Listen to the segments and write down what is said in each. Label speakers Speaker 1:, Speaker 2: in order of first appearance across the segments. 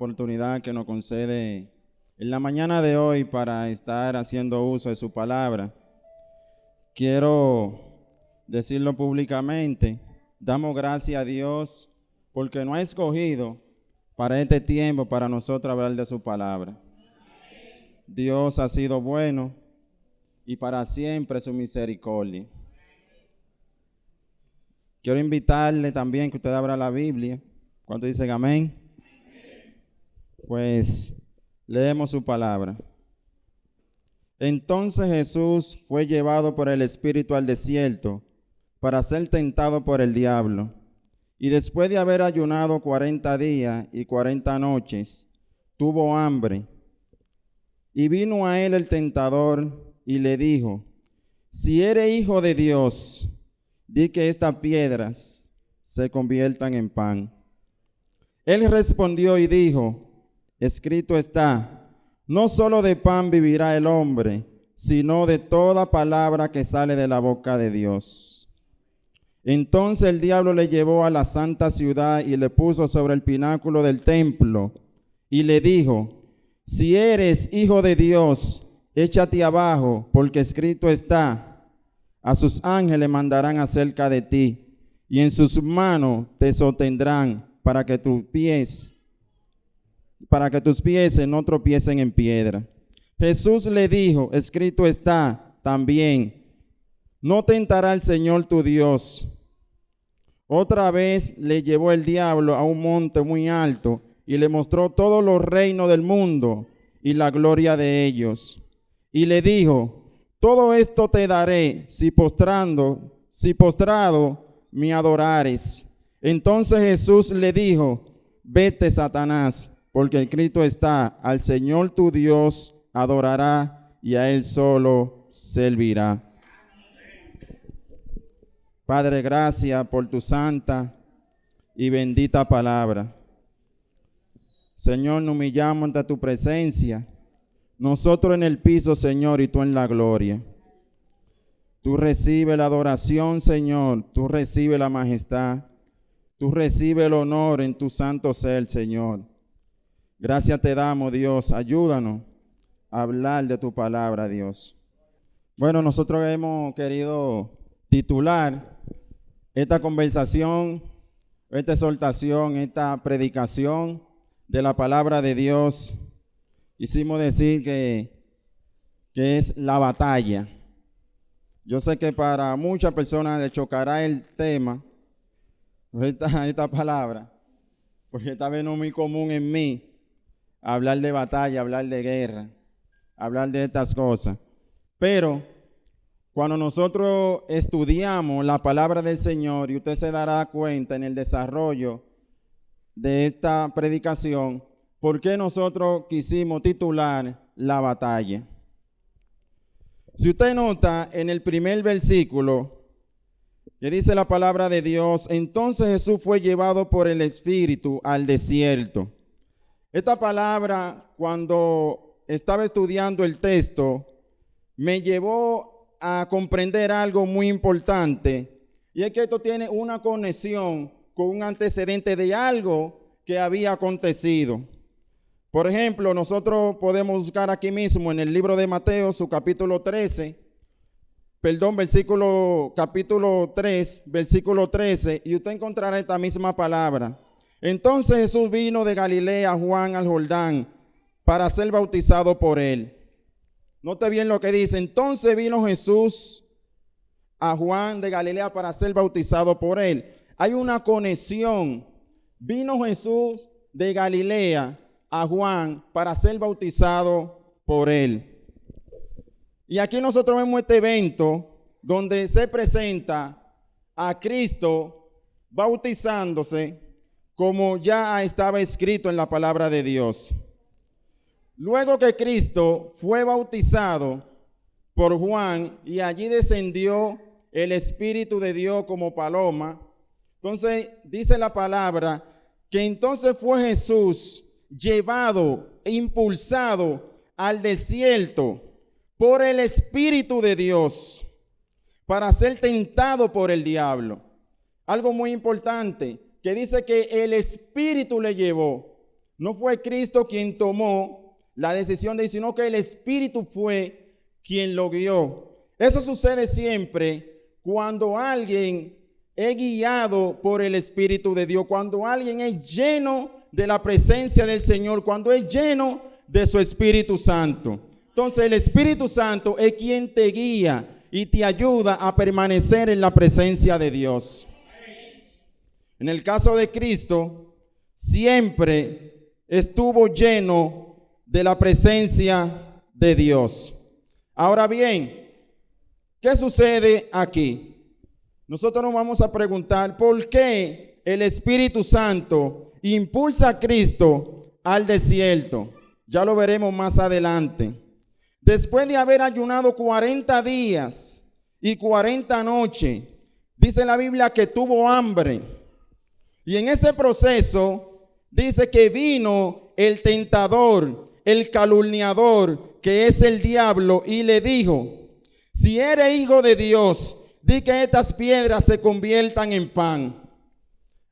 Speaker 1: oportunidad que nos concede en la mañana de hoy para estar haciendo uso de su palabra. Quiero decirlo públicamente, damos gracias a Dios porque nos ha escogido para este tiempo, para nosotros hablar de su palabra. Dios ha sido bueno y para siempre su misericordia. Quiero invitarle también que usted abra la Biblia. ¿Cuántos dicen amén? Pues leemos su palabra. Entonces Jesús fue llevado por el Espíritu al desierto para ser tentado por el diablo. Y después de haber ayunado 40 días y 40 noches, tuvo hambre. Y vino a él el tentador y le dijo: si eres hijo de Dios, di que estas piedras se conviertan en pan. Él respondió y dijo: escrito está, no solo de pan vivirá el hombre, sino de toda palabra que sale de la boca de Dios. Entonces el diablo le llevó a la santa ciudad y le puso sobre el pináculo del templo y le dijo: si eres hijo de Dios, échate abajo, porque escrito está, a sus ángeles mandarán acerca de ti, y en sus manos te sostendrán para que tus pies no tropiecen en piedra. Jesús le dijo: escrito está también, no tentará al Señor tu Dios. Otra vez le llevó el diablo a un monte muy alto y le mostró todos los reinos del mundo y la gloria de ellos. Y le dijo: todo esto te daré si postrado me adorares. Entonces Jesús le dijo: vete, Satanás, porque escrito está, al Señor tu Dios adorará y a Él solo servirá. Padre, gracias por tu santa y bendita palabra. Señor, nos humillamos ante tu presencia. Nosotros en el piso, Señor, y tú en la gloria. Tú recibes la adoración, Señor. Tú recibes la majestad. Tú recibes el honor en tu santo ser, Señor. Gracias te damos, Dios. Ayúdanos a hablar de tu palabra, Dios. Bueno, nosotros hemos querido titular esta conversación, esta exhortación, esta predicación de la palabra de Dios. Quisimos decir que es la batalla. Yo sé que para muchas personas le chocará el tema, esta palabra, porque tal vez no es muy común en mí hablar de batalla, hablar de guerra, hablar de estas cosas. Pero cuando nosotros estudiamos la palabra del Señor, y usted se dará cuenta en el desarrollo de esta predicación, ¿por qué nosotros quisimos titular la batalla? Si usted nota en el primer versículo, que dice la palabra de Dios: entonces Jesús fue llevado por el Espíritu al desierto. Esta palabra, cuando estaba estudiando el texto, me llevó a comprender algo muy importante, y es que esto tiene una conexión con un antecedente de algo que había acontecido. Por ejemplo, nosotros podemos buscar aquí mismo en el libro de Mateo, su capítulo 3, versículo 13, y usted encontrará esta misma palabra. Entonces Jesús vino de Galilea a Juan al Jordán para ser bautizado por él. Note bien lo que dice: entonces vino Jesús a Juan de Galilea para ser bautizado por él. Hay una conexión. Vino Jesús de Galilea a Juan para ser bautizado por él. Y aquí nosotros vemos este evento donde se presenta a Cristo bautizándose como ya estaba escrito en la palabra de Dios. Luego que Cristo fue bautizado por Juan y allí descendió el Espíritu de Dios como paloma, entonces dice la palabra que entonces fue Jesús llevado, impulsado al desierto por el Espíritu de Dios para ser tentado por el diablo. Algo muy importante, que dice que el Espíritu le llevó. No fue Cristo quien tomó la decisión de ir, sino que el Espíritu fue quien lo guió. Eso sucede siempre cuando alguien es guiado por el Espíritu de Dios, cuando alguien es lleno de la presencia del Señor, cuando es lleno de su Espíritu Santo. Entonces el Espíritu Santo es quien te guía y te ayuda a permanecer en la presencia de Dios. En el caso de Cristo, siempre estuvo lleno de la presencia de Dios. Ahora bien, ¿qué sucede aquí? Nosotros nos vamos a preguntar por qué el Espíritu Santo impulsa a Cristo al desierto. Ya lo veremos más adelante. Después de haber ayunado 40 días y 40 noches, dice la Biblia que tuvo hambre. Y en ese proceso dice que vino el tentador, el calumniador, que es el diablo, y le dijo: si eres hijo de Dios, di que estas piedras se conviertan en pan.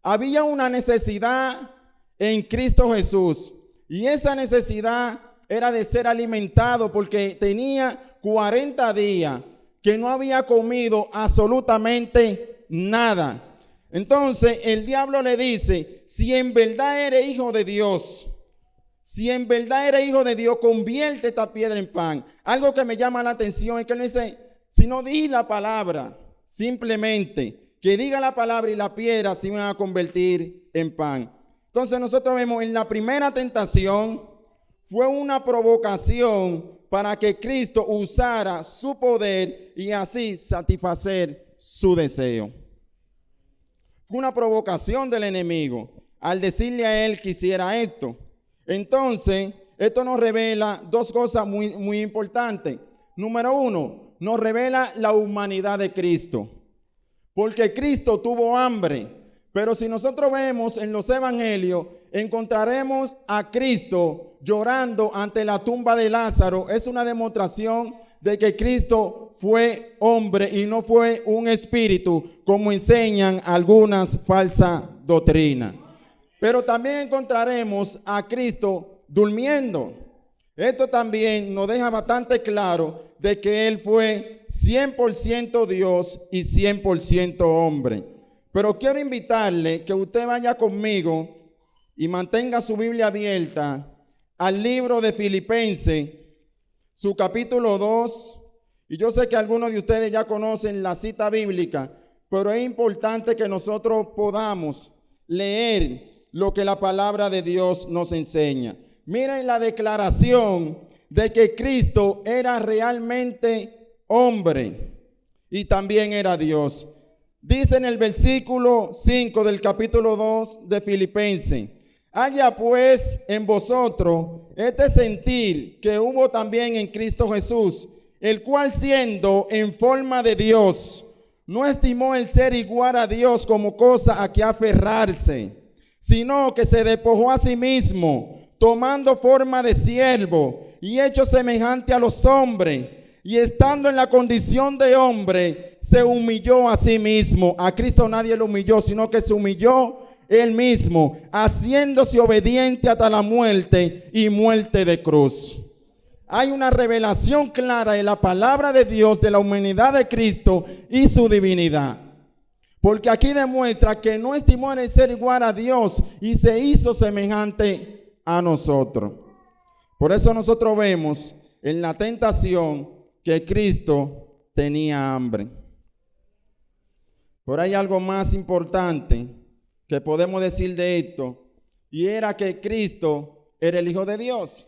Speaker 1: Había una necesidad en Cristo Jesús, y esa necesidad era de ser alimentado, porque tenía 40 días que no había comido absolutamente nada. Entonces el diablo le dice: si en verdad eres hijo de Dios, si en verdad eres hijo de Dios, convierte esta piedra en pan. Algo que me llama la atención es que él dice: si no di la palabra, simplemente que diga la palabra y la piedra se van a convertir en pan. Entonces nosotros vemos en la primera tentación fue una provocación para que Cristo usara su poder y así satisfacer su deseo. Fue una provocación del enemigo al decirle a él que hiciera esto. Entonces, esto nos revela dos cosas muy importantes. Número uno, nos revela la humanidad de Cristo. Porque Cristo tuvo hambre. Pero si nosotros vemos en los evangelios, encontraremos a Cristo llorando ante la tumba de Lázaro. Es una demostración de que Cristo fue hombre y no fue un espíritu, como enseñan algunas falsas doctrinas. Pero también encontraremos a Cristo durmiendo. Esto también nos deja bastante claro de que Él fue 100% Dios y 100% hombre. Pero quiero invitarle que usted vaya conmigo y mantenga su Biblia abierta al libro de Filipenses, su capítulo 2. Y yo sé que algunos de ustedes ya conocen la cita bíblica, pero es importante que nosotros podamos leer lo que la palabra de Dios nos enseña. Miren la declaración de que Cristo era realmente hombre y también era Dios. Dice en el versículo 5 del capítulo 2 de Filipenses: haya pues en vosotros este sentir que hubo también en Cristo Jesús, el cual siendo en forma de Dios, no estimó el ser igual a Dios como cosa a que aferrarse, sino que se despojó a sí mismo, tomando forma de siervo y hecho semejante a los hombres, y estando en la condición de hombre, se humilló a sí mismo. A Cristo nadie lo humilló, sino que se humilló él mismo, haciéndose obediente hasta la muerte y muerte de cruz. Hay una revelación clara de la palabra de Dios, de la humanidad de Cristo y su divinidad. Porque aquí demuestra que no estimó el ser igual a Dios y se hizo semejante a nosotros. Por eso nosotros vemos en la tentación que Cristo tenía hambre. Pero hay algo más importante que podemos decir de esto, y era que Cristo era el Hijo de Dios.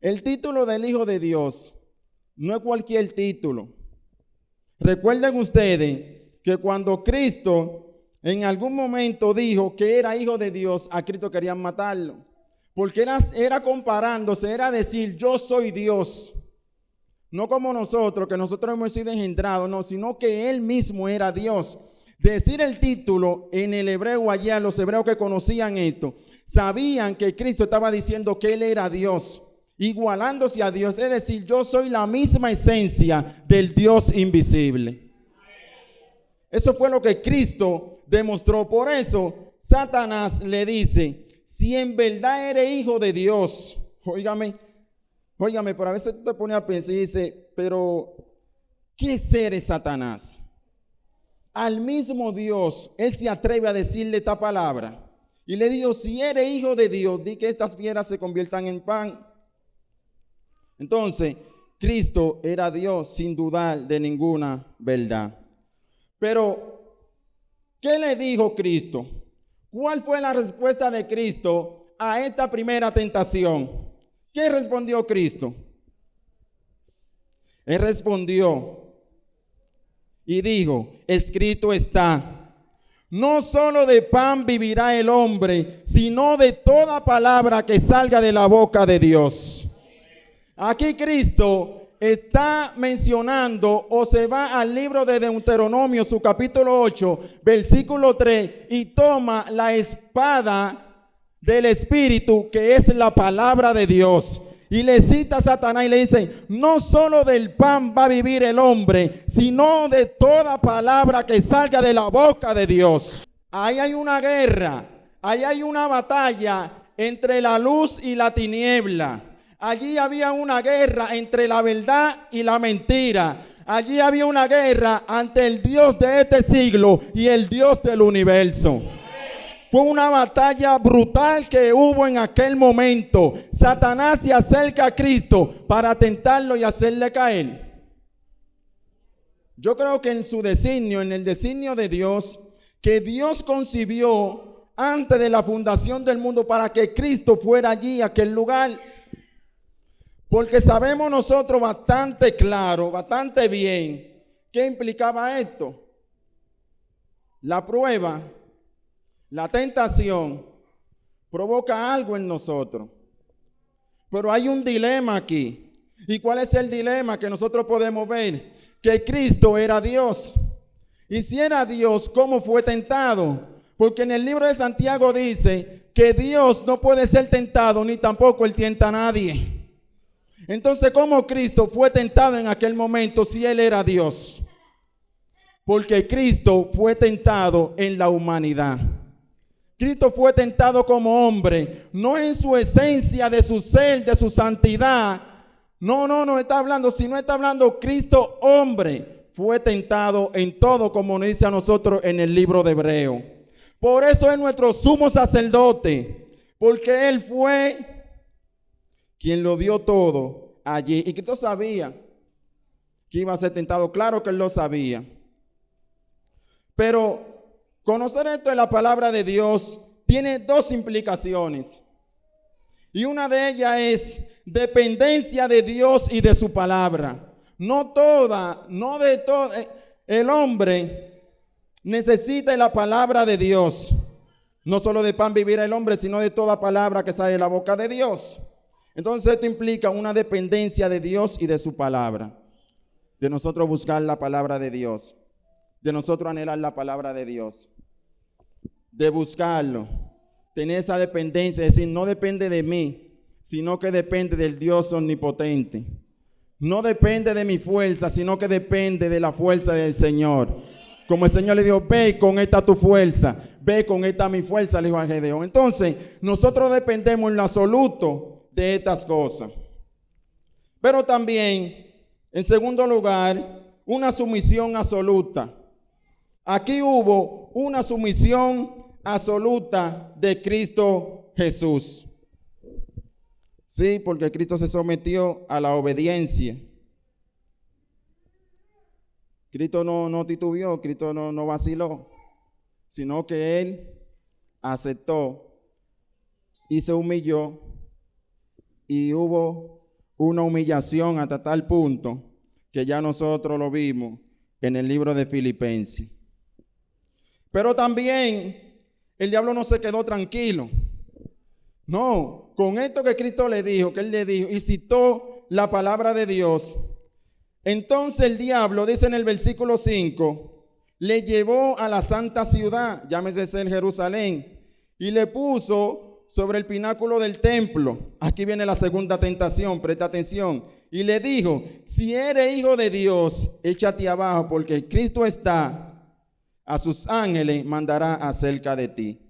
Speaker 1: El título del Hijo de Dios no es cualquier título. Recuerden ustedes que cuando Cristo en algún momento dijo que era Hijo de Dios, a Cristo querían matarlo. Porque era comparándose, era decir: yo soy Dios. No como nosotros, que nosotros hemos sido engendrados, no, sino que Él mismo era Dios. Decir el título en el hebreo allá, los hebreos que conocían esto, sabían que Cristo estaba diciendo que Él era Dios, igualándose a Dios. Es decir, yo soy la misma esencia del Dios invisible. Eso fue lo que Cristo demostró. Por eso Satanás le dice: si en verdad eres hijo de Dios. Óigame, pero a veces tú te pones a pensar y dices, pero ¿qué ser es Satanás? Al mismo Dios, él se atreve a decirle esta palabra. Y le dijo, si eres hijo de Dios, di que estas piedras se conviertan en pan. Entonces, Cristo era Dios sin dudar de ninguna verdad. Pero, ¿qué le dijo Cristo? ¿Cuál fue la respuesta de Cristo a esta primera tentación? ¿Qué respondió Cristo? Él respondió y dijo, escrito está, no solo de pan vivirá el hombre, sino de toda palabra que salga de la boca de Dios. Aquí Cristo está mencionando o se va al libro de Deuteronomio, su capítulo 8, versículo 3, y toma la espada del Espíritu, que es la palabra de Dios. Y le cita a Satanás y le dice, no solo del pan va a vivir el hombre, sino de toda palabra que salga de la boca de Dios. Ahí hay una guerra, ahí hay una batalla entre la luz y la tiniebla. Allí había una guerra entre la verdad y la mentira. Allí había una guerra ante el Dios de este siglo y el Dios del universo. Fue una batalla brutal que hubo en aquel momento. Satanás se acerca a Cristo para tentarlo y hacerle caer. Yo creo que en su designio, en el designio de Dios, que Dios concibió antes de la fundación del mundo para que Cristo fuera allí, a aquel lugar. Porque sabemos nosotros bastante claro, bastante bien, qué implicaba esto. La prueba, la tentación, provoca algo en nosotros. Pero hay un dilema aquí. ¿Y cuál es el dilema que nosotros podemos ver? Que Cristo era Dios. Y si era Dios, ¿cómo fue tentado? Porque en el libro de Santiago dice que Dios no puede ser tentado, ni tampoco él tienta a nadie. Entonces, ¿cómo Cristo fue tentado en aquel momento si él era Dios? Porque Cristo fue tentado en la humanidad. Cristo fue tentado como hombre, no en su esencia de su ser, de su santidad. No está hablando, sino está hablando Cristo hombre. Fue tentado en todo, como nos dice a nosotros en el libro de Hebreo. Por eso es nuestro sumo sacerdote, porque él fue quien lo dio todo allí. Y Cristo sabía que iba a ser tentado. Claro que él lo sabía. Pero conocer esto de la palabra de Dios tiene dos implicaciones. Y una de ellas es dependencia de Dios y de su palabra. No de todo. El hombre necesita la palabra de Dios. No solo de pan vivirá el hombre, sino de toda palabra que sale de la boca de Dios. Entonces esto implica una dependencia de Dios y de su palabra. De nosotros buscar la palabra de Dios. De nosotros anhelar la palabra de Dios. De buscarlo. Tener esa dependencia, es decir, no depende de mí, sino que depende del Dios omnipotente. No depende de mi fuerza, sino que depende de la fuerza del Señor. Como el Señor le dijo, ve con esta tu fuerza, ve con esta mi fuerza, le dijo a Gedeón. Entonces, nosotros dependemos en lo absoluto de estas cosas. Pero también, en segundo lugar, una sumisión absoluta. Aquí hubo una sumisión absoluta de Cristo Jesús. Sí, porque Cristo se sometió a la obediencia. Cristo no titubeó, Cristo no vaciló, sino que él aceptó y se humilló. Y hubo una humillación hasta tal punto que ya nosotros lo vimos en el libro de Filipenses. Pero también el diablo no se quedó tranquilo. No, con esto que Cristo le dijo, que él le dijo y citó la palabra de Dios. Entonces el diablo, dice en el versículo 5, le llevó a la santa ciudad, llámese ser Jerusalén, y le puso sobre el pináculo del templo. Aquí viene la segunda tentación, presta atención. Y le dijo, si eres hijo de Dios, échate abajo, porque Cristo está, a sus ángeles mandará acerca de ti.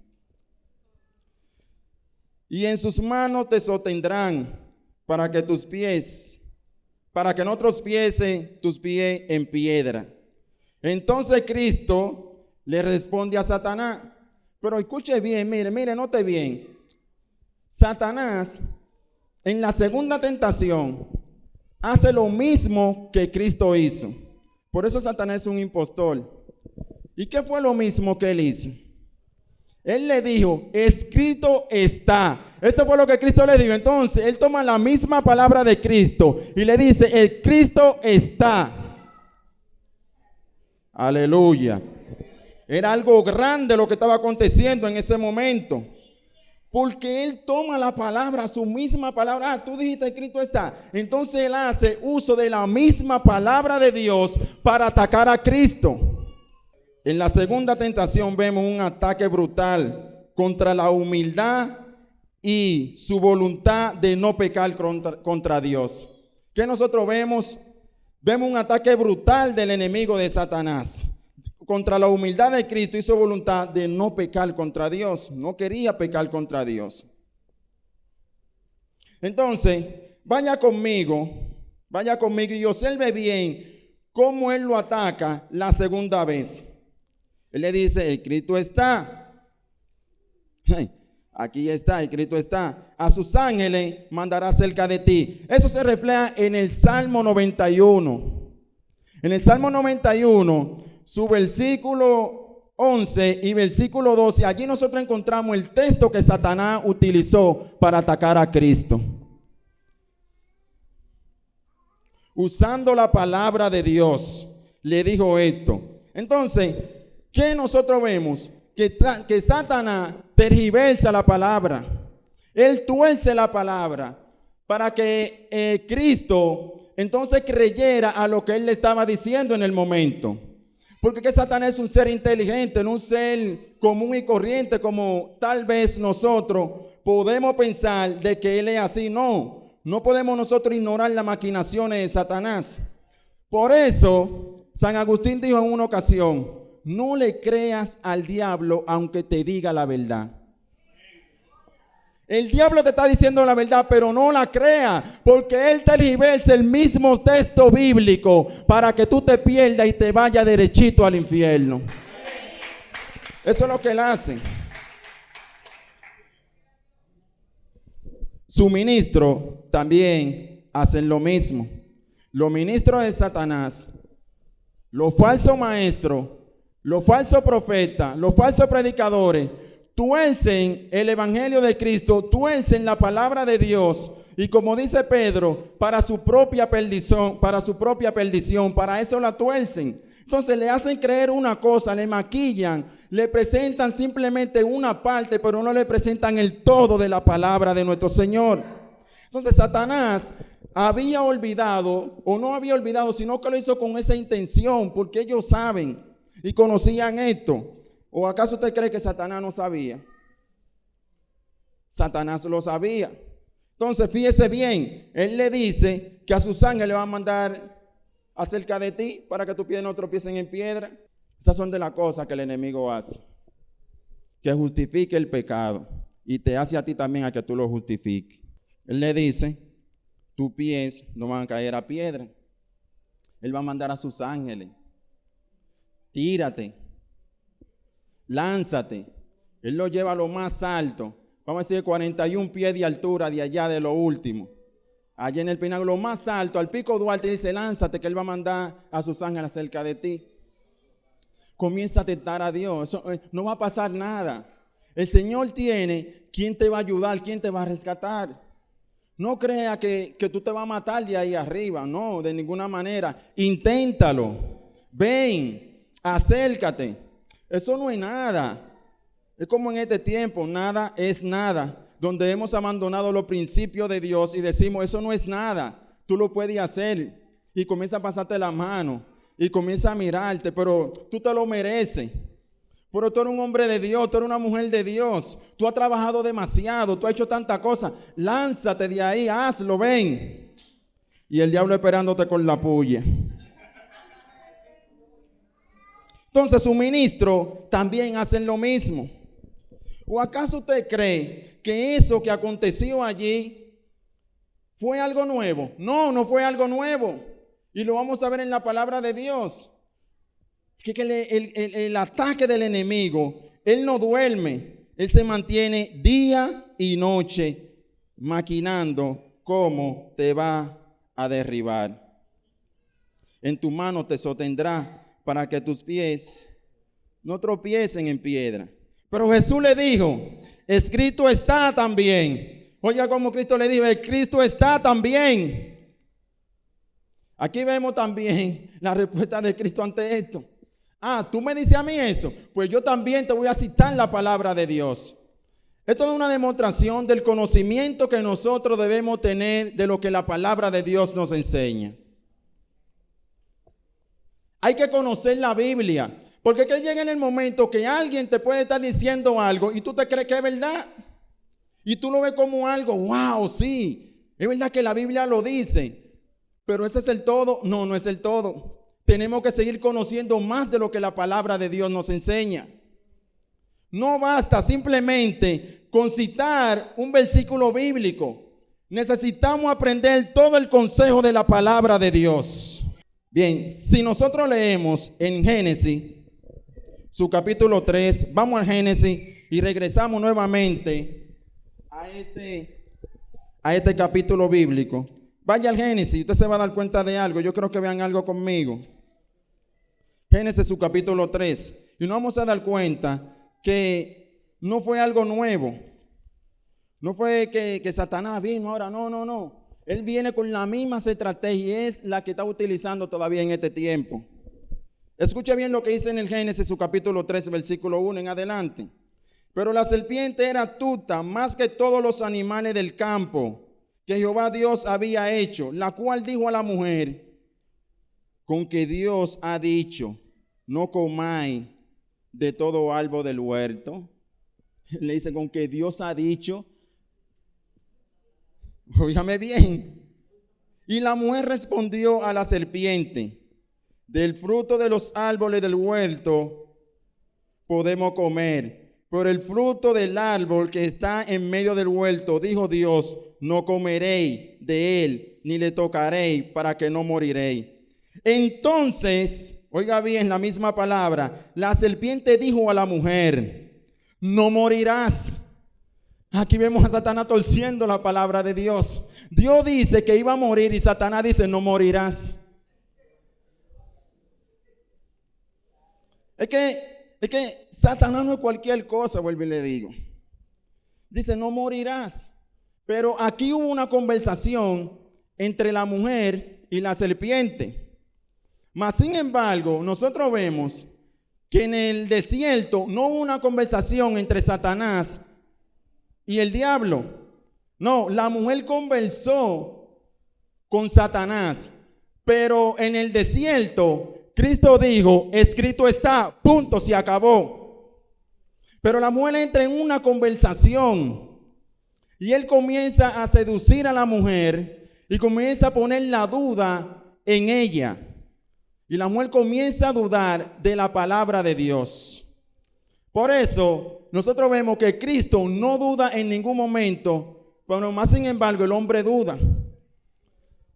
Speaker 1: y en sus manos te sostendrán para que no tropiece tus pies en piedra. Entonces Cristo le responde a Satanás, pero escuche bien, mire, note bien. Satanás, en la segunda tentación, hace lo mismo que Cristo hizo. Por eso Satanás es un impostor. ¿Y qué fue lo mismo que él hizo? Él le dijo, escrito está. Eso fue lo que Cristo le dijo. Entonces, él toma la misma palabra de Cristo y le dice, escrito está. Aleluya. Era algo grande lo que estaba aconteciendo en ese momento. Porque él toma la palabra, su misma palabra. Ah, tú dijiste escrito está. Entonces él hace uso de la misma palabra de Dios para atacar a Cristo. En la segunda tentación vemos un ataque brutal contra la humildad y su voluntad de no pecar contra Dios. ¿Qué nosotros vemos? Vemos un ataque brutal del enemigo de Satanás contra la humildad de Cristo y su voluntad de no pecar contra Dios. No quería pecar contra Dios. Entonces, vaya conmigo y observe bien cómo él lo ataca la segunda vez. Él le dice, escrito está. Aquí está, escrito está. A sus ángeles mandará cerca de ti. Eso se refleja en el Salmo 91. En el Salmo 91, su versículo 11 y versículo 12. Allí nosotros encontramos el texto que Satanás utilizó para atacar a Cristo. Usando la palabra de Dios, le dijo esto. Entonces, ¿qué nosotros vemos? Que Satanás tergiversa la palabra. Él tuerce la palabra para que Cristo entonces creyera a lo que él le estaba diciendo en el momento. Porque que Satanás es un ser inteligente, no un ser común y corriente como tal vez nosotros podemos pensar de que él es así. No podemos nosotros ignorar las maquinaciones de Satanás. Por eso, San Agustín dijo en una ocasión, no le creas al diablo aunque te diga la verdad. El diablo te está diciendo la verdad, pero no la creas, porque él tergiversa el mismo texto bíblico para que tú te pierdas y te vayas derechito al infierno. Eso es lo que él hace. Sus ministros también hacen lo mismo. Los ministros de Satanás, los falsos maestros, los falsos profetas, los falsos predicadores, tuercen el evangelio de Cristo, tuercen la palabra de Dios, y como dice Pedro, para su propia perdición, para eso la tuercen. Entonces le hacen creer una cosa, le maquillan, le presentan simplemente una parte, pero no le presentan el todo de la palabra de nuestro Señor. Entonces Satanás había olvidado, o no había olvidado, sino que lo hizo con esa intención, porque ellos saben y conocían esto. ¿O acaso usted cree que Satanás no sabía? Satanás lo sabía. Entonces, fíjese bien, él le dice que a sus ángeles le va a mandar acerca de ti para que tus pies no tropiecen en piedra. Esas son de las cosas que el enemigo hace, que justifique el pecado y te hace a ti también a que tú lo justifiques. Él le dice, tus pies no van a caer a piedra. Él va a mandar a sus ángeles. Tírate. Lánzate. Él lo lleva a lo más alto. Vamos a decir 41 pies de altura de allá de lo último. Allá en el pináculo más alto, al pico Duarte, dice, lánzate que él va a mandar a sus ángeles cerca de ti. Comienza a tentar a Dios. Eso, no va a pasar nada. El Señor tiene quien te va a ayudar, quien te va a rescatar. No crea que tú te vas a matar de ahí arriba. No, de ninguna manera. Inténtalo. Ven, acércate. Eso no es nada. Es como en este tiempo, nada es nada. Donde hemos abandonado los principios de Dios y decimos, eso no es nada. Tú lo puedes hacer. Y comienza a pasarte la mano. Y comienza a mirarte, pero tú te lo mereces. Pero tú eres un hombre de Dios, tú eres una mujer de Dios. Tú has trabajado demasiado, tú has hecho tanta cosa. Lánzate de ahí, hazlo, ven. Y el diablo esperándote con la puya. Entonces sus ministros también hacen lo mismo. ¿O acaso usted cree que eso que aconteció allí fue algo nuevo? No, no fue algo nuevo. Y lo vamos a ver en la palabra de Dios. Que el ataque del enemigo, él no duerme. Él se mantiene día y noche maquinando cómo te va a derribar. En tu mano te sostendrá para que tus pies no tropiecen en piedra. Pero Jesús le dijo, escrito está también. Oiga como Cristo le dijo, escrito está también. Aquí vemos también la respuesta de Cristo ante esto. Tú me dices a mí eso, pues yo también te voy a citar la palabra de Dios. Esto es una demostración del conocimiento que nosotros debemos tener de lo que la palabra de Dios nos enseña. Hay que conocer la Biblia. Porque que llega en el momento que alguien te puede estar diciendo algo y tú te crees que es verdad. Y tú lo ves como algo, wow, sí, es verdad que la Biblia lo dice. Pero ese es el todo. No, no es el todo. Tenemos que seguir conociendo más de lo que la palabra de Dios nos enseña. No basta simplemente con citar un versículo bíblico. Necesitamos aprender todo el consejo de la palabra de Dios. Bien, si nosotros leemos en Génesis, su capítulo 3, vamos a Génesis y regresamos nuevamente a este capítulo bíblico. Vaya al Génesis, usted se va a dar cuenta de algo. Yo creo que vean algo conmigo. Génesis, su capítulo 3. Y nos vamos a dar cuenta que no fue algo nuevo. No fue que Satanás vino ahora, no. Él viene con la misma estrategia y es la que está utilizando todavía en este tiempo. Escuche bien lo que dice en el Génesis, su capítulo 3, versículo 1 en adelante. Pero la serpiente era astuta más que todos los animales del campo que Jehová Dios había hecho, la cual dijo a la mujer, con que Dios ha dicho, no comáis de todo árbol del huerto. Le dice, con que Dios ha dicho, óigame bien. Y la mujer respondió a la serpiente, del fruto de los árboles del huerto podemos comer, pero el fruto del árbol que está en medio del huerto, dijo Dios, no comeréis de él, ni le tocaréis, para que no moriréis. Entonces, oiga bien la misma palabra, la serpiente dijo a la mujer, no morirás. Aquí vemos a Satanás torciendo la palabra de Dios. Dios dice que iba a morir y Satanás dice, no morirás. Es que Satanás no es cualquier cosa, vuelvo y le digo. Dice, no morirás. Pero aquí hubo una conversación entre la mujer y la serpiente. Mas, sin embargo, nosotros vemos que en el desierto no hubo una conversación entre Satanás y el diablo. No, la mujer conversó con Satanás. Pero en el desierto Cristo dijo, escrito está, punto, se acabó. Pero la mujer entra en una conversación y él comienza a seducir a la mujer y comienza a poner la duda en ella. Y la mujer comienza a dudar de la palabra de Dios. Por eso nosotros vemos que Cristo no duda en ningún momento, pero más sin embargo el hombre duda.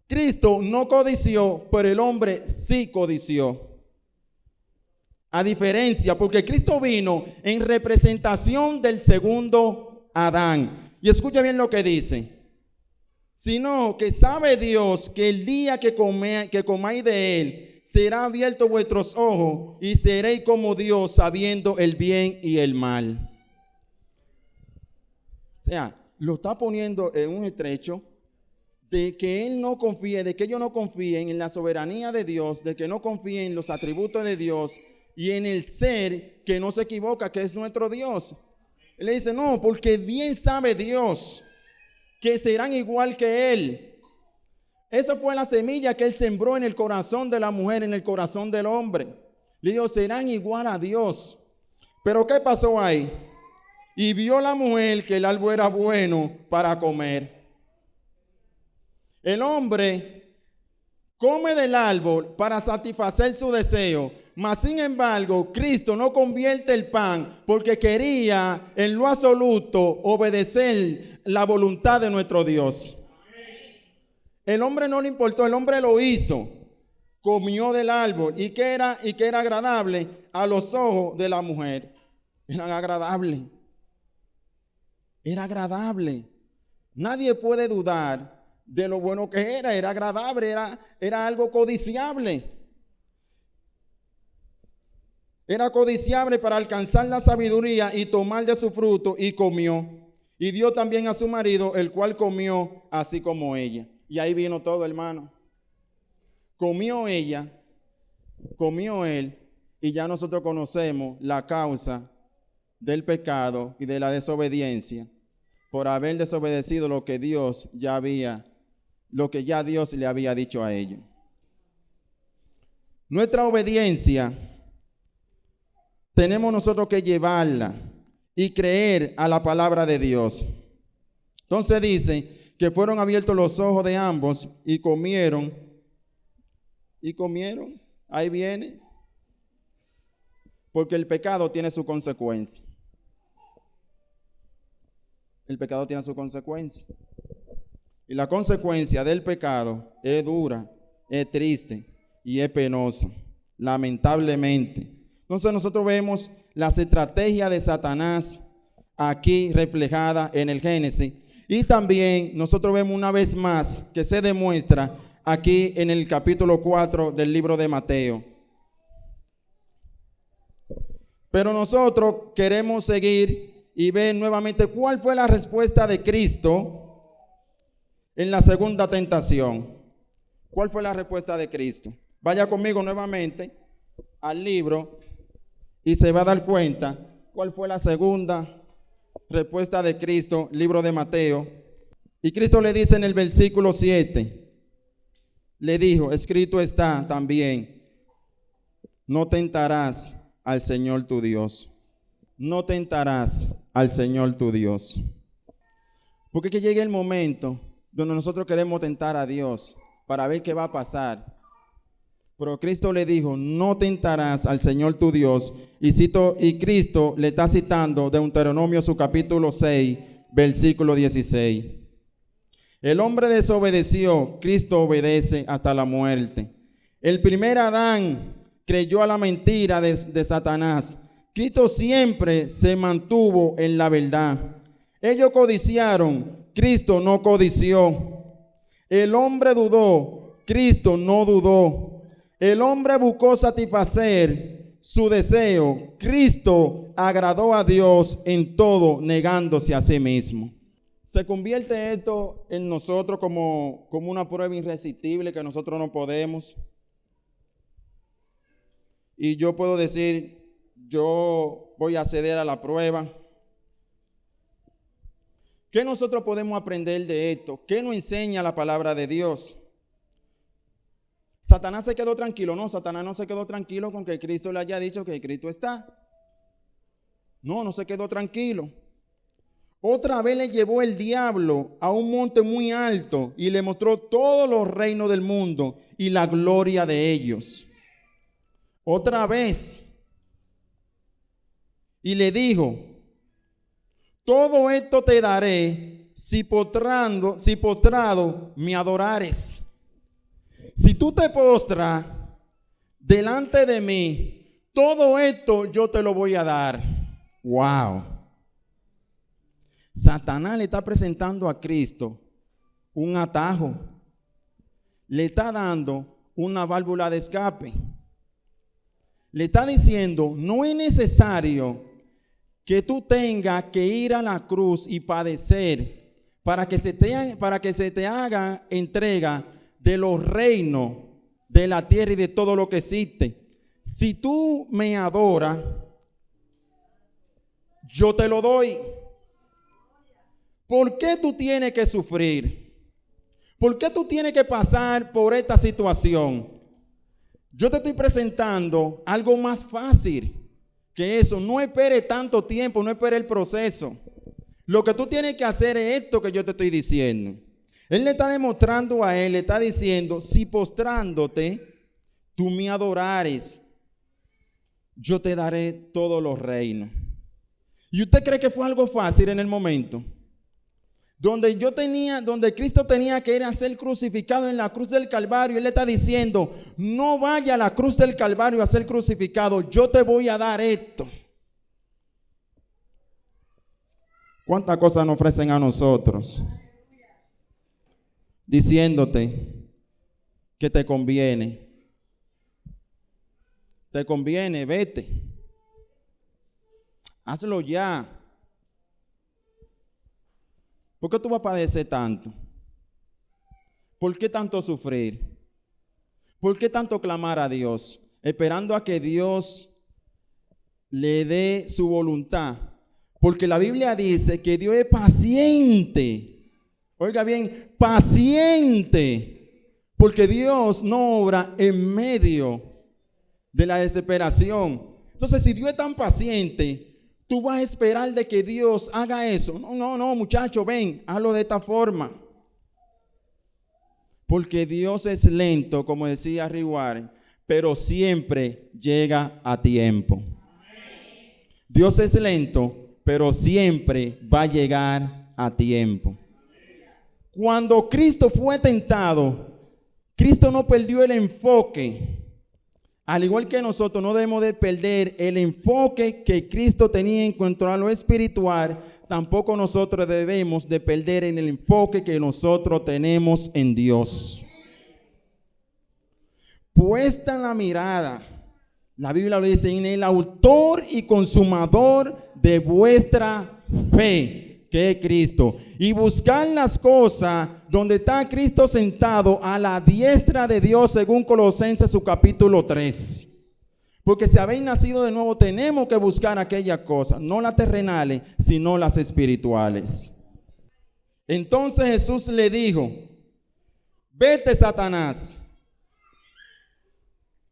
Speaker 1: Cristo no codició, pero el hombre sí codició. A diferencia, porque Cristo vino en representación del segundo Adán. Y escucha bien lo que dice. Sino que sabe Dios que el día que comáis de él, será abierto vuestros ojos y seréis como Dios, sabiendo el bien y el mal. O sea, lo está poniendo en un estrecho de que él no confíe, de que ellos no confíen en la soberanía de Dios, de que no confíen en los atributos de Dios y en el ser que no se equivoca, que es nuestro Dios. Él le dice, no, porque bien sabe Dios que serán igual que él. Esa fue la semilla que él sembró en el corazón de la mujer, en el corazón del hombre. Le dijo, serán igual a Dios. Pero ¿qué pasó ahí? Y vio la mujer que el árbol era bueno para comer. El hombre come del árbol para satisfacer su deseo, Mas sin embargo, Cristo no convierte el pan porque quería en lo absoluto obedecer la voluntad de nuestro Dios. El hombre no le importó, el hombre lo hizo. Comió del árbol y que era agradable a los ojos de la mujer. Era agradable. Era agradable. Nadie puede dudar de lo bueno que era. Era agradable, era algo codiciable. Era codiciable para alcanzar la sabiduría y tomar de su fruto, y comió. Y dio también a su marido, el cual comió así como ella. Y ahí vino todo, hermano. Comió ella, comió él, y ya nosotros conocemos la causa del pecado y de la desobediencia por haber desobedecido lo que Dios ya Dios le había dicho a ellos. Nuestra obediencia tenemos nosotros que llevarla y creer a la palabra de Dios. Entonces dice que fueron abiertos los ojos de ambos y comieron. Ahí viene. Porque el pecado tiene su consecuencia. El pecado tiene su consecuencia. Y la consecuencia del pecado es dura, es triste y es penosa, lamentablemente. Entonces nosotros vemos las estrategias de Satanás aquí reflejada en el Génesis. Y también nosotros vemos una vez más que se demuestra aquí en el capítulo 4 del libro de Mateo. Pero nosotros queremos seguir y ver nuevamente cuál fue la respuesta de Cristo en la segunda tentación. ¿Cuál fue la respuesta de Cristo? Vaya conmigo nuevamente al libro y se va a dar cuenta cuál fue la segunda respuesta de Cristo, libro de Mateo. Y Cristo le dice en el versículo 7, le dijo, escrito está también, no tentarás al Señor tu Dios. No tentarás al Señor tu Dios. Porque que llegue el momento donde nosotros queremos tentar a Dios para ver qué va a pasar. Pero Cristo le dijo, no tentarás al Señor tu Dios. Y Cristo le está citando de Deuteronomio su capítulo 6, versículo 16. El hombre desobedeció, Cristo obedece hasta la muerte. El primer Adán creyó a la mentira de Satanás. Cristo siempre se mantuvo en la verdad. Ellos codiciaron, Cristo no codició. El hombre dudó, Cristo no dudó. El hombre buscó satisfacer su deseo. Cristo agradó a Dios en todo, negándose a sí mismo. Se convierte esto en nosotros como una prueba irresistible que nosotros no podemos. Y yo puedo decir, yo voy a ceder a la prueba. ¿Qué nosotros podemos aprender de esto? ¿Qué nos enseña la palabra de Dios? Satanás se quedó tranquilo. No, Satanás no se quedó tranquilo con que Cristo le haya dicho que Cristo está. No se quedó tranquilo. Otra vez le llevó el diablo a un monte muy alto y le mostró todos los reinos del mundo y la gloria de ellos. Otra vez. Y le dijo, todo esto te daré si postrado me adorares. Si tú te postras delante de mí, todo esto yo te lo voy a dar. Wow. Satanás le está presentando a Cristo un atajo. Le está dando una válvula de escape. Le está diciendo, no es necesario que tú tengas que ir a la cruz y padecer para que se te haga entrega de los reinos de la tierra y de todo lo que existe. Si tú me adoras, yo te lo doy. ¿Por qué tú tienes que sufrir? ¿Por qué tú tienes que pasar por esta situación? Yo te estoy presentando algo más fácil que eso. No espere tanto tiempo, no espere el proceso. Lo que tú tienes que hacer es esto que yo te estoy diciendo. Él le está demostrando a él, le está diciendo, si postrándote, tú me adorares. yo te daré todos los reinos. ¿Y usted cree que fue algo fácil en el momento? Donde Cristo tenía que ir a ser crucificado en la cruz del Calvario, Él le está diciendo, no vaya a la cruz del Calvario a ser crucificado, yo te voy a dar esto. ¿Cuántas cosas nos ofrecen a nosotros? Diciéndote que te conviene. Te conviene, vete. Hazlo ya. ¿Por qué tú vas a padecer tanto? ¿Por qué tanto sufrir? ¿Por qué tanto clamar a Dios? Esperando a que Dios le dé su voluntad. Porque la Biblia dice que Dios es paciente. Oiga bien, paciente. Porque Dios no obra en medio de la desesperación. Entonces, si Dios es tan paciente, tú vas a esperar de que Dios haga eso. No, muchacho, ven, hazlo de esta forma. Porque Dios es lento, como decía Riguar, pero siempre llega a tiempo. Dios es lento, pero siempre va a llegar a tiempo. Cuando Cristo fue tentado, Cristo no perdió el enfoque. Al igual que nosotros, no debemos de perder el enfoque que Cristo tenía en cuanto a lo espiritual. Tampoco nosotros debemos de perder en el enfoque que nosotros tenemos en Dios. Puesta la mirada, la Biblia lo dice, en el autor y consumador de vuestra fe, que es Cristo. Y buscar las cosas donde está Cristo sentado a la diestra de Dios, según Colosenses su capítulo 3. Porque si habéis nacido de nuevo, tenemos que buscar aquellas cosas, no las terrenales, sino las espirituales. Entonces Jesús le dijo, vete, Satanás.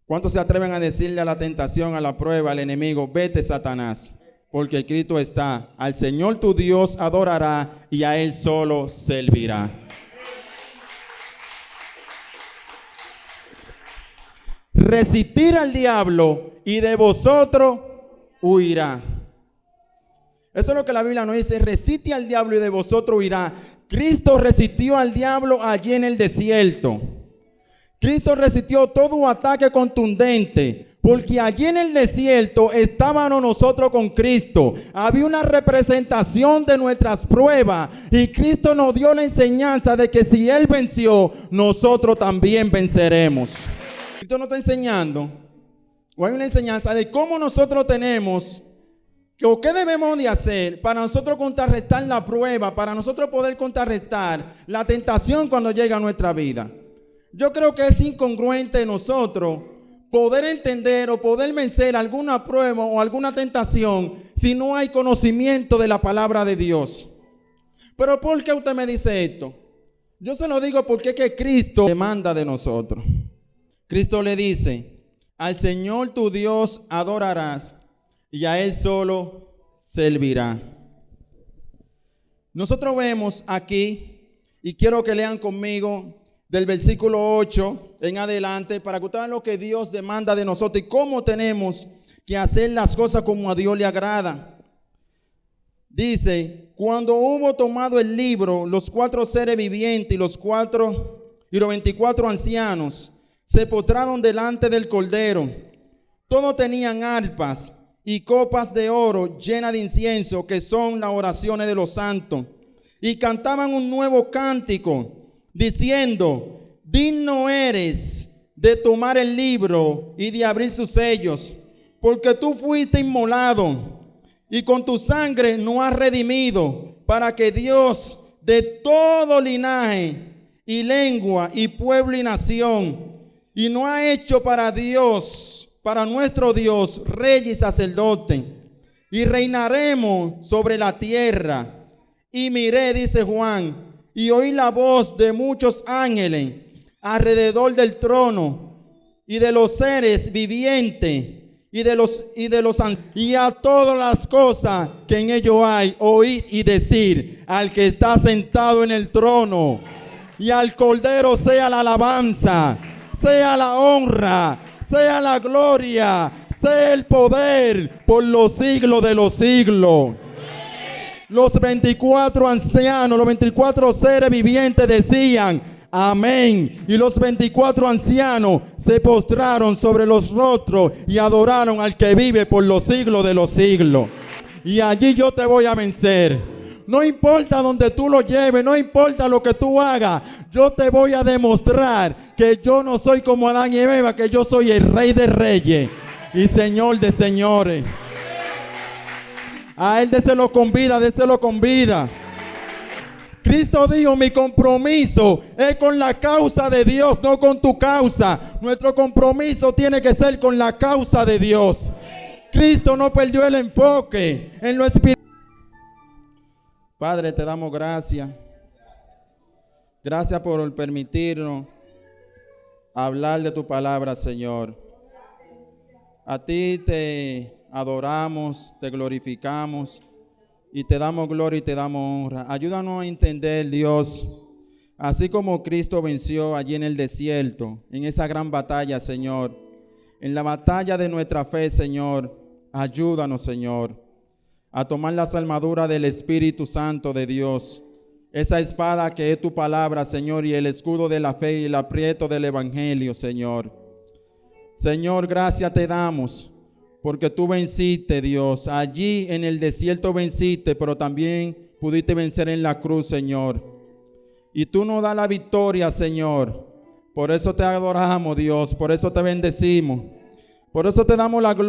Speaker 1: ¿Cuántos se atreven a decirle a la tentación, a la prueba, al enemigo, vete, Satanás? Porque Cristo está, al Señor tu Dios adorará y a Él solo servirá. Resistir al diablo y de vosotros huirá. Eso es lo que la Biblia nos dice, resiste al diablo y de vosotros huirá. Cristo resistió al diablo allí en el desierto. Cristo resistió todo ataque contundente. Porque allí en el desierto estábamos nosotros con Cristo. Había una representación de nuestras pruebas. Y Cristo nos dio la enseñanza de que si Él venció, nosotros también venceremos. Cristo nos está enseñando, o hay una enseñanza de cómo nosotros tenemos, o qué debemos de hacer para nosotros contrarrestar la prueba, para nosotros poder contrarrestar la tentación cuando llega a nuestra vida. Yo creo que es incongruente nosotros poder entender o poder vencer alguna prueba o alguna tentación si no hay conocimiento de la palabra de Dios. Pero ¿por qué usted me dice esto? Yo se lo digo porque es que Cristo demanda de nosotros. Cristo le dice, al Señor tu Dios adorarás y a Él solo servirá. Nosotros vemos aquí, y quiero que lean conmigo del versículo 8 en adelante, para que ustedes vean lo que Dios demanda de nosotros y cómo tenemos que hacer las cosas como a Dios le agrada. Dice, cuando hubo tomado el libro, los 4 seres vivientes y los 24 ancianos se postraron delante del Cordero. Todos tenían arpas y copas de oro llenas de incienso, que son las oraciones de los santos, y cantaban un nuevo cántico, diciendo, digno eres de tomar el libro y de abrir sus sellos, porque tú fuiste inmolado y con tu sangre nos has redimido, para que Dios de todo linaje y lengua y pueblo y nación, y nos ha hecho para Dios, para nuestro Dios, rey y sacerdote, y reinaremos sobre la tierra. Y miré, dice Juan, y oí la voz de muchos ángeles alrededor del trono, y de los seres vivientes, y de los ancianos, y a todas las cosas que en ellos hay, oír y decir, al que está sentado en el trono, y al Cordero sea la alabanza, sea la honra, sea la gloria, sea el poder por los siglos de los siglos. Los 24 ancianos, los 24 seres vivientes decían: amén. Y los 24 ancianos se postraron sobre los rostros y adoraron al que vive por los siglos de los siglos. Y allí yo te voy a vencer. No importa donde tú lo lleves, no importa lo que tú hagas, yo te voy a demostrar que yo no soy como Adán y Eva, que yo soy el Rey de Reyes y Señor de señores. A Él déselo con vida, déselo con vida. Cristo dijo: mi compromiso es con la causa de Dios, no con tu causa. Nuestro compromiso tiene que ser con la causa de Dios. Cristo no perdió el enfoque en lo espiritual. Padre, te damos gracias. Gracias por permitirnos hablar de tu palabra, Señor. A ti te adoramos, te glorificamos y te damos gloria y te damos honra. Ayúdanos a entender, Dios, así como Cristo venció allí en el desierto, en esa gran batalla, Señor, en la batalla de nuestra fe, Señor, ayúdanos, Señor, a tomar las armaduras del Espíritu Santo de Dios, esa espada que es tu palabra, Señor, y el escudo de la fe y el aprieto del Evangelio, Señor. Señor, gracias te damos, porque tú venciste, Dios. Allí en el desierto venciste, pero también pudiste vencer en la cruz, Señor. Y tú nos das la victoria, Señor. Por eso te adoramos, Dios. Por eso te bendecimos. Por eso te damos la gloria.